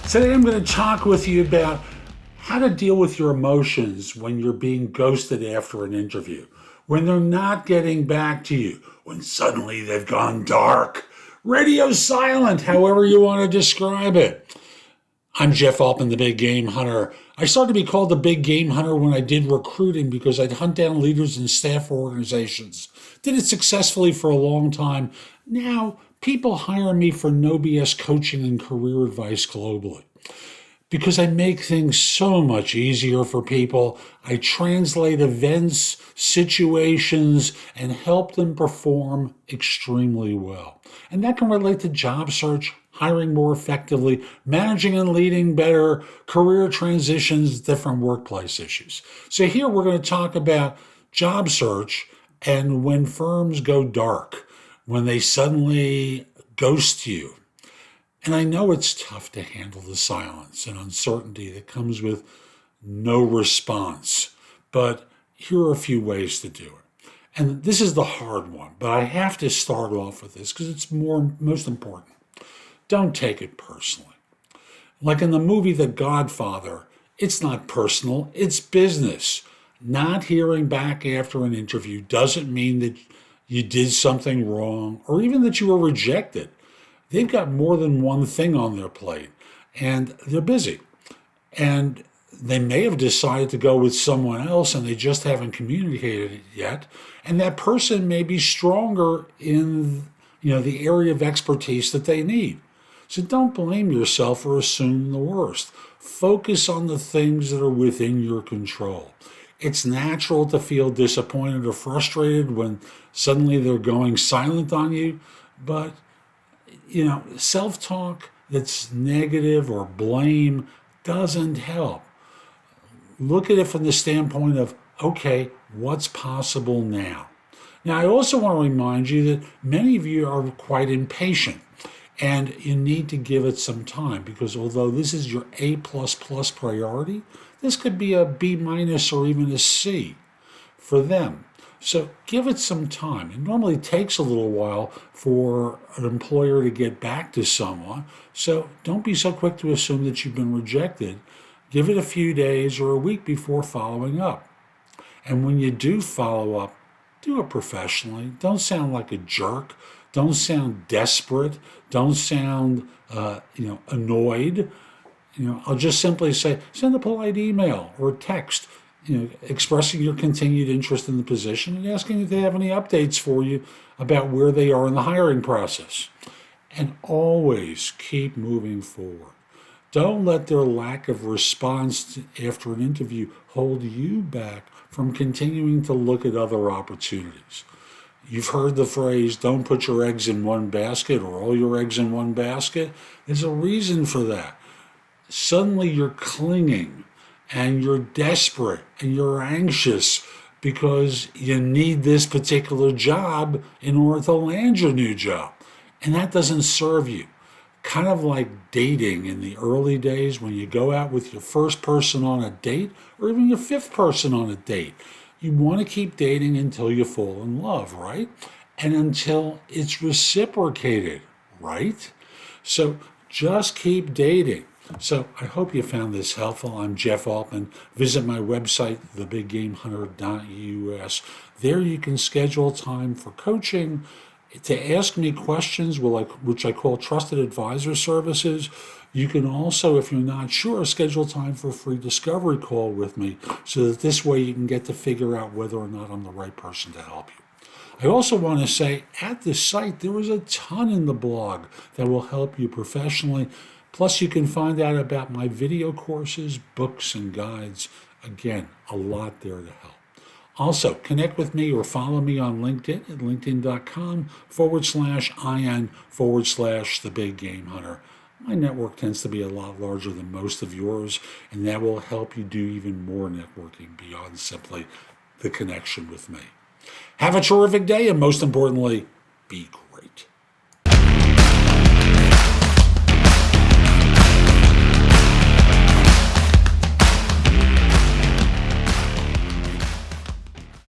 Today I'm going to talk with you about how to deal with your emotions when you're being ghosted after an interview, when they're not getting back to you, when suddenly they've gone dark, radio silent, however you want to describe it. I'm Jeff Altman, the Big Game Hunter. I started to be called the Big Game Hunter when I did recruiting because I'd hunt down leaders in staff organizations. Did it successfully for a long time. Now, people hire me for no BS coaching and career advice globally because I make things so much easier for people. I translate events, situations, and help them perform extremely well. And that can relate to job search, hiring more effectively, managing and leading better, career transitions, different workplace issues. So here we're going to talk about job search and when firms go dark, when they suddenly ghost you. And I know it's tough to handle the silence and uncertainty that comes with no response, but here are a few ways to do it. And this is the hard one, but I have to start off with this because it's most important. Don't take it personally. Like in the movie The Godfather, it's not personal, it's business. Not hearing back after an interview doesn't mean that you did something wrong or even that you were rejected. They've got more than one thing on their plate and they're busy. And they may have decided to go with someone else and they just haven't communicated it yet. And that person may be stronger in the area of expertise that they need. So don't blame yourself or assume the worst. Focus on the things that are within your control. It's natural to feel disappointed or frustrated when suddenly they're going silent on you, but self-talk that's negative or blame doesn't help. Look at it from the standpoint of, okay, what's possible now? Now, I also want to remind you that many of you are quite impatient and you need to give it some time because although this is your A++ priority, this could be a B- or even a C for them. So give it some time. It normally takes a little while for an employer to get back to someone. So don't be so quick to assume that you've been rejected. Give it a few days or a week before following up. And when you do follow up, do it professionally. Don't sound like a jerk. Don't sound desperate. Don't sound, annoyed. I'll just simply say, send a polite email or text, expressing your continued interest in the position and asking if they have any updates for you about where they are in the hiring process. And always keep moving forward. Don't let their lack of response after an interview hold you back from continuing to look at other opportunities. You've heard the phrase, don't put your eggs in one basket or all your eggs in one basket. There's a reason for that. Suddenly you're clinging and you're desperate and you're anxious because you need this particular job in order to land your new job. And that doesn't serve you. Kind of like dating in the early days when you go out with your first person on a date or even your fifth person on a date. You want to keep dating until you fall in love, right? And until it's reciprocated, right? So just keep dating. So I hope you found this helpful. I'm Jeff Altman. Visit my website, thebiggamehunter.us. There you can schedule time for coaching, to ask me questions, which I call trusted advisor services. You can also, if you're not sure, schedule time for a free discovery call with me so that this way you can get to figure out whether or not I'm the right person to help you. I also want to say at the site, there is a ton in the blog that will help you professionally. Plus, you can find out about my video courses, books, and guides. Again, a lot there to help. Also, connect with me or follow me on LinkedIn at linkedin.com/IN/The Big Game Hunter. My network tends to be a lot larger than most of yours, and that will help you do even more networking beyond simply the connection with me. Have a terrific day, and most importantly, be great.